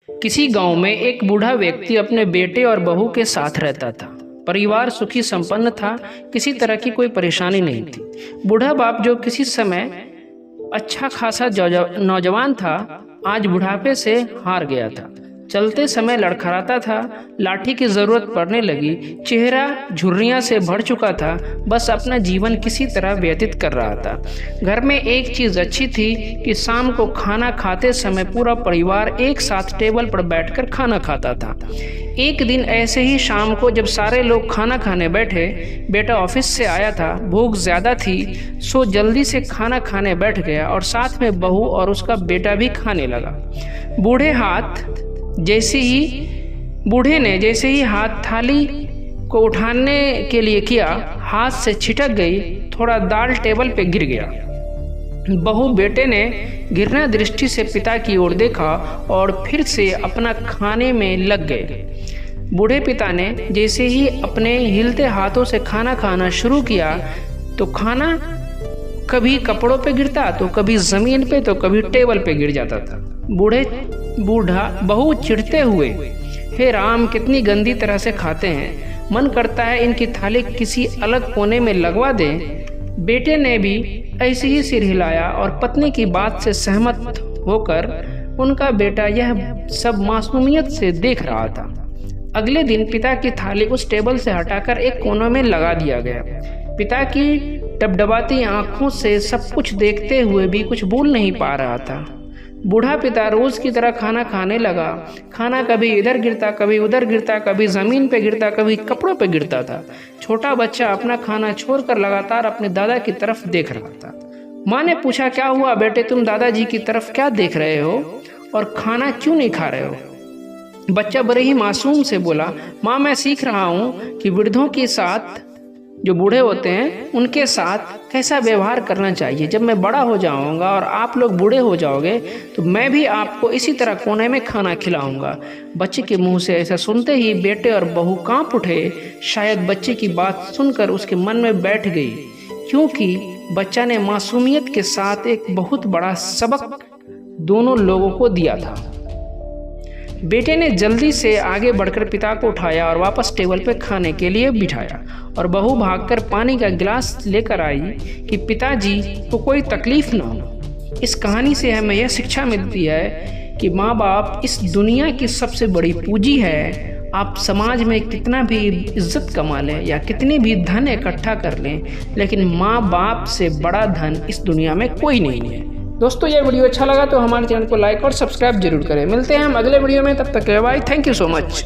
किसी गांव में एक बूढ़ा व्यक्ति अपने बेटे और बहू के साथ रहता था। परिवार सुखी संपन्न था, किसी तरह की कोई परेशानी नहीं थी। बूढ़ा बाप जो किसी समय अच्छा खासा नौजवान था, आज बुढ़ापे से हार गया था। चलते समय लड़खड़ाता था, लाठी की जरूरत पड़ने लगी, चेहरा झुर्रियां से भर चुका था, बस अपना जीवन किसी तरह व्यतीत कर रहा था। घर में एक चीज़ अच्छी थी कि शाम को खाना खाते समय पूरा परिवार एक साथ टेबल पर बैठकर खाना खाता था। एक दिन ऐसे ही शाम को जब सारे लोग खाना खाने बैठे, बेटा ऑफिस से आया था, भूख ज़्यादा थी, सो जल्दी से खाना खाने बैठ गया और साथ में बहू और उसका बेटा भी खाने लगा। बूढ़े ने जैसे ही हाथ थाली को उठाने के लिए किया, हाथ से छिटक गई, थोड़ा दाल टेबल पे गिर गया। बहू बेटे ने गिरना दृष्टि से पिता की ओर देखा और फिर से अपना खाने में लग गए। बूढ़े पिता ने जैसे ही अपने हिलते हाथों से खाना खाना शुरू किया तो खाना कभी कपड़ों पे गिरता, तो कभी ज़मीन पे, तो कभी टेबल पे गिर जाता था। बहू चिढ़ते हुए, हे राम, कितनी गंदी तरह से खाते हैं, मन करता है इनकी थाली किसी अलग कोने में लगवा दें। बेटे ने भी ऐसे ही सिर हिलाया और पत्नी की बात से सहमत होकर उनका बेटा यह सब मासूमियत से देख रहा था। अगले दिन पिता की थाली उस टेबल से हटाकर एक कोने में लगा दिया गया। पिता की डबडबाती आंखों से सब कुछ देखते हुए भी कुछ बोल नहीं पा रहा था। बूढ़ा पिता रोज की तरह खाना खाने लगा। खाना कभी इधर गिरता, कभी उधर गिरता, कभी ज़मीन पे गिरता, कभी कपड़ों पे गिरता था। छोटा बच्चा अपना खाना छोड़कर लगातार अपने दादा की तरफ देख रहा था। माँ ने पूछा, क्या हुआ बेटे, तुम दादाजी की तरफ क्या देख रहे हो और खाना क्यों नहीं खा रहे हो? बच्चा बड़े ही मासूम से बोला, माँ, मैं सीख रहा हूँ कि वृद्धों के साथ, जो बूढ़े होते हैं, उनके साथ कैसा व्यवहार करना चाहिए। जब मैं बड़ा हो जाऊंगा और आप लोग बूढ़े हो जाओगे तो मैं भी आपको इसी तरह कोने में खाना खिलाऊंगा। बच्चे के मुंह से ऐसा सुनते ही बेटे और बहू कांप उठे। शायद बच्चे की बात सुनकर उसके मन में बैठ गई, क्योंकि बच्चा ने मासूमियत के साथ एक बहुत बड़ा सबक दोनों लोगों को दिया था। बेटे ने जल्दी से आगे बढ़कर पिता को उठाया और वापस टेबल पर खाने के लिए बिठाया, और बहू भागकर पानी का गिलास लेकर आई कि पिताजी को कोई तकलीफ ना हो। इस कहानी से हमें यह शिक्षा मिलती है कि माँ बाप इस दुनिया की सबसे बड़ी पूंजी है। आप समाज में कितना भी इज्जत कमा लें या कितनी भी धन इकट्ठा कर लें, लेकिन माँ बाप से बड़ा धन इस दुनिया में कोई नहीं है। दोस्तों, यह वीडियो अच्छा लगा तो हमारे चैनल को लाइक और सब्सक्राइब जरूर करें। मिलते हैं हम अगले वीडियो में, तब तक के लिए bye. Thank you so much.